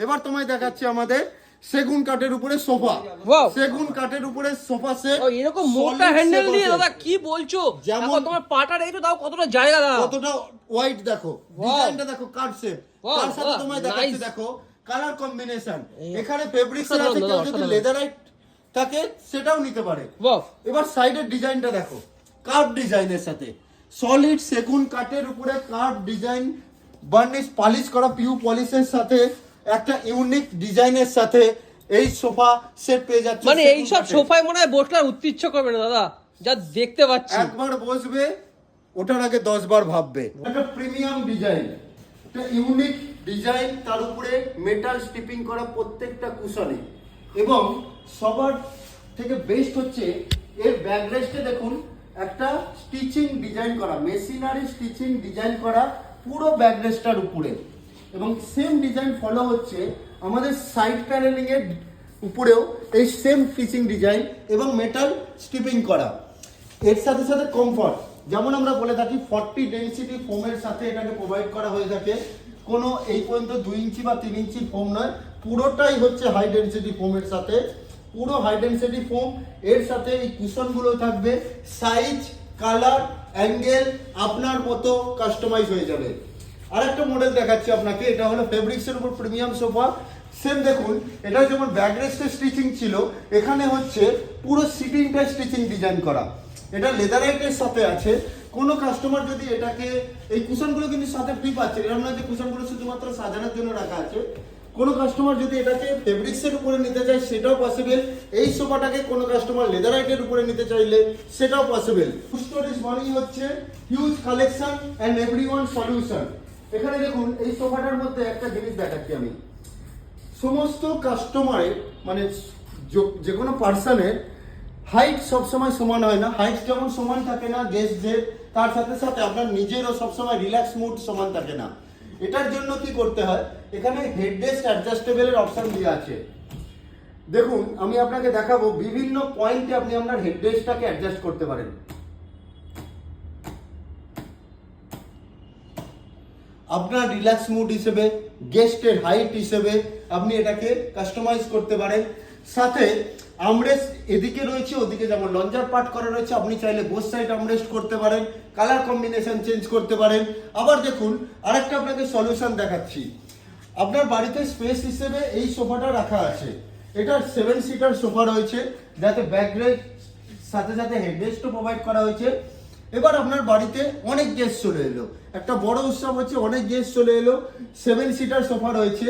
এবার তোমায় দেখাচ্ছি আমাদের সেগুন কাঠের উপরে সোফা। সেগুন কাঠের উপরে সোফা সেট। ও এরকম মোটা হ্যান্ডেল দিয়ে দাদা কি বলছো? যেমন তোমার পাটা রেখে দাও কতটা জায়গা দাদা, কতটা ওয়াইড দেখো, ডিজাইনটা দেখো, কাট শেপ। তার সাথে তোমায় দেখাচ্ছি দেখো কালার কম্বিনেশন। এখানে ফেব্রিক্স এর আছে, কেউ যদি লেদারাইট থাকে সেটাও নিতে পারে। এবার সাইডের ডিজাইনটা দেখো, কার্ভ ডিজাইনের সাথে সলিড সেগুন কাঠের উপরে কার্ভ ডিজাইন, বার্নিশ পলিশ করা পিউ পলিশের সাথে একটা ইউনিক ডিজাইনের সাথে এই সোফা সেট পেয়ে যাচ্ছে। মানে এই সব সোফায় মনে হয় বসলে উঠতে ইচ্ছে করবে না দাদা, যা দেখতে পাচ্ছি। একবার বসবে ওটার আগে 10 বার ভাববে। একটা প্রিমিয়াম ডিজাইন, একটা ইউনিক ডিজাইন, তার উপরে মেটাল স্টিপিং করা প্রত্যেকটা কুশনে। এবং সবার থেকে বেস্ট হচ্ছে এর ব্যাকরেস্টে দেখুন একটা স্টিচিং ডিজাইন করা, মেশিনারি স্টিচিং ডিজাইন করা পুরো ব্যাকরেস্টটার উপরে। এবং সেম ডিজাইন ফলো হচ্ছে আমাদের সাইড প্যানেলিং এর উপরেও, এই সেম স্টিচিং ডিজাইন এবং মেটাল স্টিপিং করা। এর সাথে সাথে কমফর্ট, যেমন আমরা বলে থাকি 40 ডেনসিটি ফোমের সাথে এটাকে প্রোভাইড করা হয়ে থাকে। কোনো এই পর্যন্ত 2 ইঞ্চি বা 3 ইঞ্চি ফোম নয়, পুরোটাই হচ্ছে হাই ডেনসিটি ফোমের সাথে, পুরো হাই ডেনসিটি ফোম। এর সাথে এই কুশনগুলো থাকবে, সাইজ কালার অ্যাঙ্গেল আপনার মতো কাস্টমাইজ হয়ে যাবে। আরেকটা মডেল দেখাচ্ছি আপনাকে, এটা হলো ফেব্রিক্সের উপর প্রিমিয়াম সোফা। সেম দেখুন, এটা যেমন ব্যাকরেস্টের স্টিচিং ছিল, এখানে হচ্ছে পুরো সিটিংটা স্টিচিং ডিজাইন করা। এটা লেদারাইটের সাথে আছে। কোনো কাস্টমার যদি এটাকে, এই কুশনগুলো কিন্তু সাথে ফ্রি পাচ্ছে, এরকম না যে কুশনগুলো শুধুমাত্র সাজানোর জন্য রাখা আছে। কোনো কাস্টমার যদি এটাকে ফেব্রিক্সের উপরে নিতে চায় সেটাও পসিবল। এই সোফাটাকে কোনো কাস্টমার লেদারাইটের উপরে নিতে চাইলে সেটাও পসিবল। স্টোরেজ মানেই হচ্ছে huge collection and everyone solution. এখানে দেখুন, এই সোফাটার মধ্যে একটা জিনিস দেখাচ্ছি আমি। সমস্ত কাস্টমারের মানে যে কোনো পার্সনের হাইট সবসময় সমান হয় না। হাইট যেমন সমান থাকে না গেস্টদের, তার সাথে সাথে আপনার নিজেরও সবসময় রিল্যাক্স মুড সমান থাকে না। এটার জন্য কি করতে হয়, এখানে হেডরেস্ট অ্যাডজাস্টেবলের অপশন দেওয়া আছে। দেখুন, আমি আপনাকে দেখাবো বিভিন্ন পয়েন্টে আপনি আপনার হেডরেস্টটাকে অ্যাডজাস্ট করতে পারেন। আপনার রিল্যাক্স মুড হিসেবে, গেস্টের হাইট হিসেবে আপনি এটাকে কাস্টমাইজ করতে পারেন। সাথে আমরেস্ট এদিকে রয়েছে, ওদিকে যেমন লঞ্জার পার্ট করা রয়েছে, আপনি চাইলে বোথ সাইড আমরেস্ট করতে পারেন, কালার কম্বিনেশন চেঞ্জ করতে পারেন। আবার দেখুন, আরেকটা আপনাকে সলিউশন দেখাচ্ছি। আপনার বাড়িতে স্পেস হিসেবে এই সোফাটা রাখা আছে। এটা 7 সিটার সোফা রয়েছে, যাতে ব্যাকরেস্ট সাথে সাথে হেডরেস্টও প্রোভাইড করা হয়েছে। এবার আপনার বাড়িতে অনেক গেস্ট চলে এলো, একটা বড় উৎসব হচ্ছে, অনেক গেস্ট চলে এলো, 7 সিটার সোফা রয়েছে।